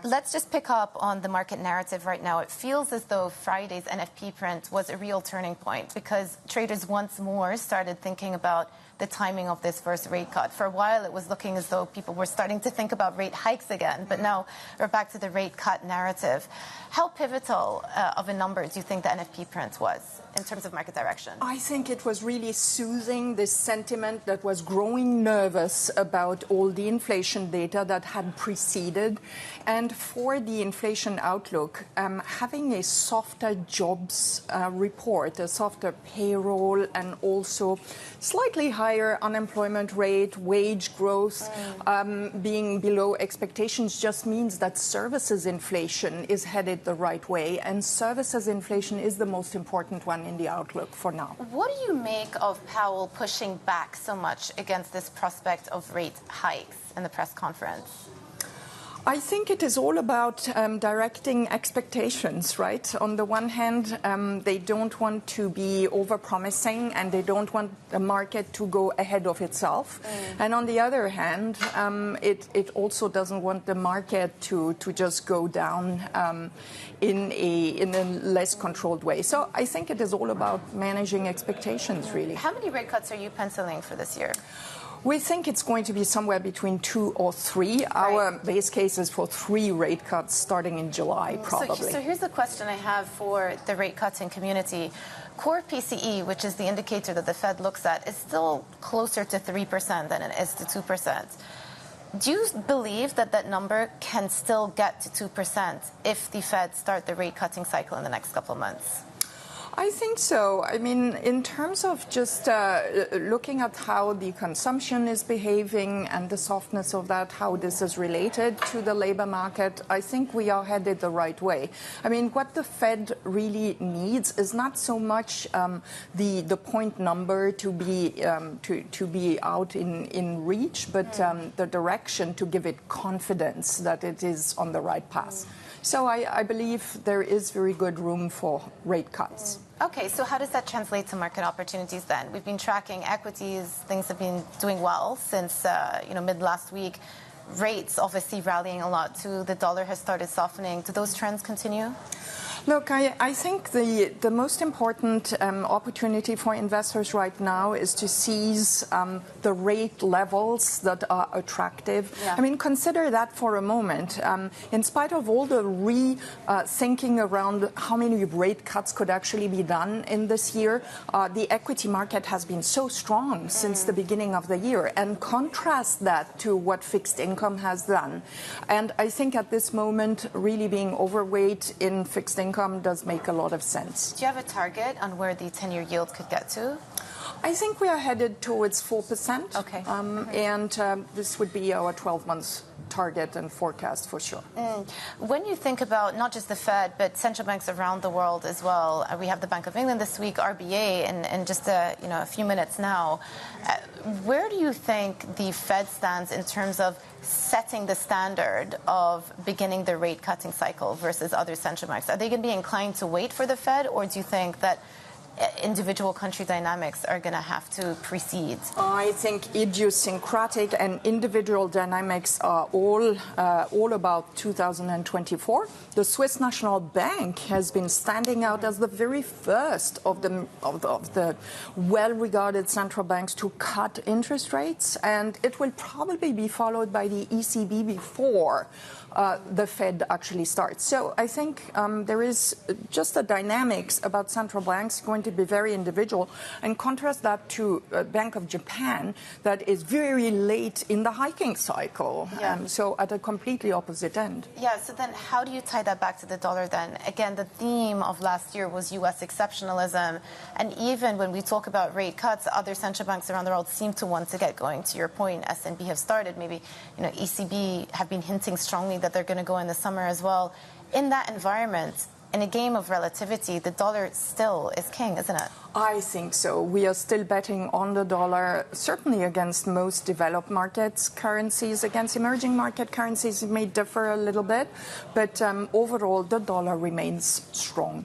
Let's just pick up on the market narrative right now. It feels as though Friday's NFP print was a real turning point because traders once more started thinking about the timing of this first rate cut. For a while, it was looking as though people were starting to think about rate hikes again, but now we're back to the rate cut narrative. How pivotal of a number do you think the NFP print was in terms of market direction? I think it was really soothing this sentiment that was growing nervous about all the inflation data that had preceded. And for the inflation outlook, having a softer jobs report, a softer payroll, and also slightly higher unemployment rate, wage growth being below expectations just means that services inflation is headed the right way. And services inflation is the most important one in the outlook for now. What do you make of Powell pushing back so much against this prospect of rate hikes in the press conference? I think it is all about directing expectations, right? On the one hand, they don't want to be over-promising and they don't want the market to go ahead of itself. And on the other hand, it also doesn't want the market to just go down in a less controlled way. So I think it is all about managing expectations, really. How many rate cuts are you penciling for this year? We think it's going to be somewhere between 2 or 3. Right. Our base case is for 3 rate cuts starting in July, probably. So here's the question I have for the rate cutting community. Core PCE, which is the indicator that the Fed looks at, is still closer to 3% than it is to 2%. Do you believe that that number can still get to 2% if the Fed start the rate cutting cycle in the next couple of months? I think so. I mean, in terms of just looking at how the consumption is behaving and the softness of that, how this is related to the labor market, I think we are headed the right way. I mean, what the Fed really needs is not so much the point number to be out in reach, but the direction to give it confidence that it is on the right path. So I believe there is very good room for rate cuts. Okay, so how does that translate to market opportunities then? We've been tracking equities. Things have been doing well since mid last week. Rates obviously rallying a lot too. The dollar has started softening. Do those trends continue? Look, I think the most important opportunity for investors right now is to seize the rate levels that are attractive. Yeah. I mean, consider that for a moment. In spite of all the rethinking around how many rate cuts could actually be done in this year, the equity market has been so strong since the beginning of the year. And contrast that to what fixed income has done. And I think at this moment, really being overweight in fixed income does make a lot of sense. Do you have a target on where the 10-year yield could get to? I think we are headed towards 4%. Okay. And this would be our 12 months target and forecast for sure. When you think about not just the Fed, but central banks around the world as well, we have the Bank of England this week, RBA, in just a few minutes now. Where do you think the Fed stands in terms of setting the standard of beginning the rate cutting cycle versus other central banks? Are they going to be inclined to wait for the Fed, or do you think that individual country dynamics are going to have to precede? I think idiosyncratic and individual dynamics are all about 2024. The Swiss National Bank has been standing out as the very first of the well-regarded central banks to cut interest rates, and it will probably be followed by the ECB before the Fed actually starts. So I think there is just the dynamics about central banks going to be very individual, and contrast that to Bank of Japan that is very late in the hiking cycle. Yeah. So at a completely opposite end. Yeah, so then how do you tie that back to the dollar then? Again, the theme of last year was U.S. exceptionalism, and even when we talk about rate cuts, other central banks around the world seem to want to get going. To your point, S&P have started, maybe ECB have been hinting strongly that they're going to go in the summer as well. In that environment, in a game of relativity, the dollar still is king, isn't it? I think so. We are still betting on the dollar, certainly against most developed markets currencies. Against emerging market currencies, it may differ a little bit, but overall, the dollar remains strong.